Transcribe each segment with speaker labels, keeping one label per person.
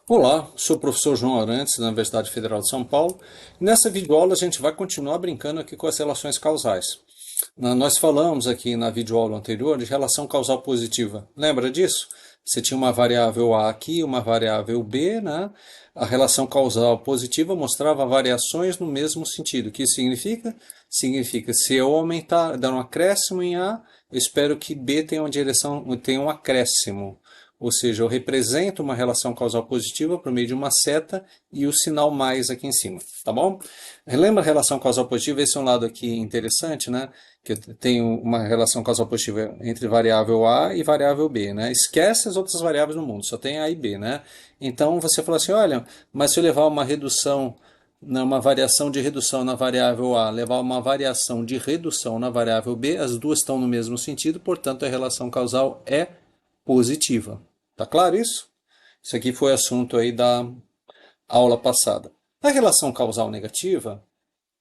Speaker 1: Olá, sou o professor João Arantes, da Universidade Federal de São Paulo. Nessa videoaula a gente vai continuar brincando aqui com as relações causais. Nós falamos aqui na videoaula anterior de relação causal positiva. Lembra disso? Você tinha uma variável A aqui, uma variável B, né? A relação causal positiva mostrava variações no mesmo sentido. O que isso significa? Significa se eu aumentar, dar um acréscimo em A, eu espero que B tenha um acréscimo. Ou seja, eu represento uma relação causal positiva por meio de uma seta e o sinal mais aqui em cima, tá bom? Lembra a relação causal positiva? Esse é um lado aqui interessante, né? Que eu tenho uma relação causal positiva entre variável A e variável B, né? Esquece as outras variáveis no mundo, só tem A e B, né? Então você fala assim, olha, mas se eu levar uma redução, uma variação de redução na variável A, levar uma variação de redução na variável B, as duas estão no mesmo sentido, portanto a relação causal é positiva. Tá claro isso? Isso aqui foi assunto aí da aula passada. A relação causal negativa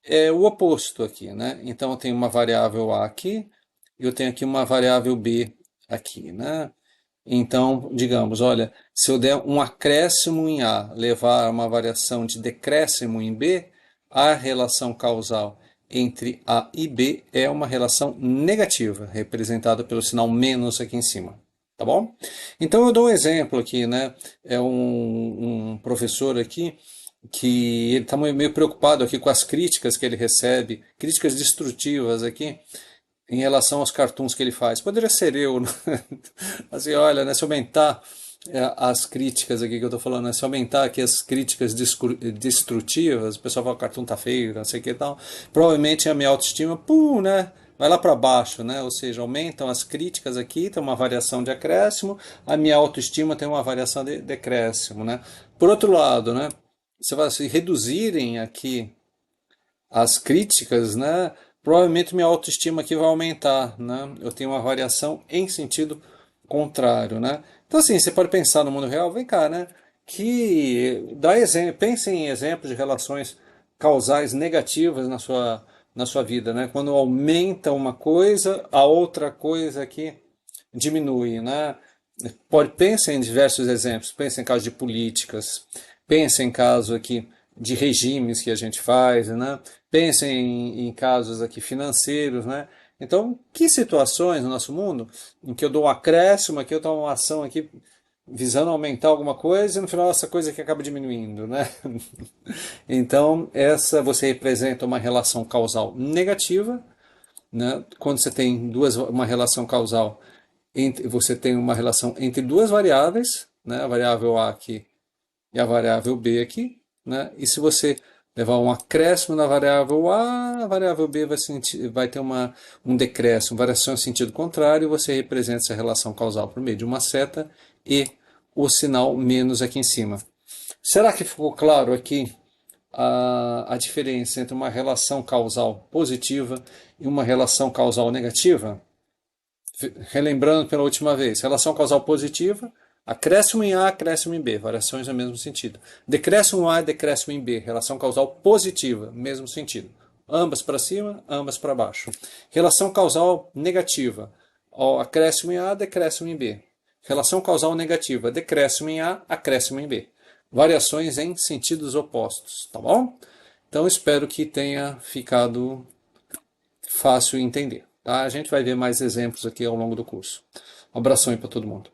Speaker 1: é o oposto aqui, né? Então eu tenho uma variável A aqui e eu tenho aqui uma variável B aqui, né? Então, digamos, olha, se eu der um acréscimo em A, levar a uma variação de decréscimo em B, a relação causal entre A e B é uma relação negativa, representada pelo sinal menos aqui em cima. Tá bom? Então eu dou um exemplo aqui, né? É um professor aqui que ele está meio preocupado aqui com as críticas que ele recebe, críticas destrutivas aqui, em relação aos cartoons que ele faz. Poderia ser eu, né? Assim, olha, né, se aumentar as críticas aqui que eu estou falando, né, se aumentar aqui as críticas destrutivas, o pessoal fala que o cartoon tá feio, não sei o que e tal, provavelmente a minha autoestima, né, vai lá para baixo, né? Ou seja, aumentam as críticas aqui, tem uma variação de acréscimo, a minha autoestima tem uma variação de decréscimo, né? Por outro lado, né, você vai se reduzirem aqui as críticas, né, provavelmente minha autoestima aqui vai aumentar, né? Eu tenho uma variação em sentido contrário, né? Então assim, você pode pensar no mundo real, vem cá, né? Pense em exemplos de relações causais negativas na sua vida, né? Quando aumenta uma coisa, a outra coisa aqui diminui, né? Pense em diversos exemplos, pense em casos de políticas, pense em casos aqui de regimes que a gente faz, né? Pense em casos aqui financeiros, né? Então, que situações no nosso mundo em que eu dou um acréscimo, aqui eu tomo uma ação aqui visando aumentar alguma coisa e no final essa coisa aqui acaba diminuindo, né? Então, essa você representa uma relação causal negativa, né? Quando você tem uma relação causal você tem uma relação entre duas variáveis, né? A variável A aqui e a variável B aqui, né? E se você levar um acréscimo na variável A variável B vai ter um decréscimo, variação em sentido contrário, e você representa essa relação causal por meio de uma seta e o sinal menos aqui em cima. Será que ficou claro aqui a diferença entre uma relação causal positiva e uma relação causal negativa? Relembrando pela última vez, relação causal positiva, acréscimo em A, acréscimo em B, variações no mesmo sentido. Decréscimo em A, decréscimo em B, relação causal positiva, mesmo sentido. Ambas para cima, ambas para baixo. Relação causal negativa, acréscimo em A, decréscimo em B. Relação causal negativa, decréscimo em A, acréscimo em B. Variações em sentidos opostos, tá bom? Então espero que tenha ficado fácil entender. Tá? A gente vai ver mais exemplos aqui ao longo do curso. Um abração aí para todo mundo.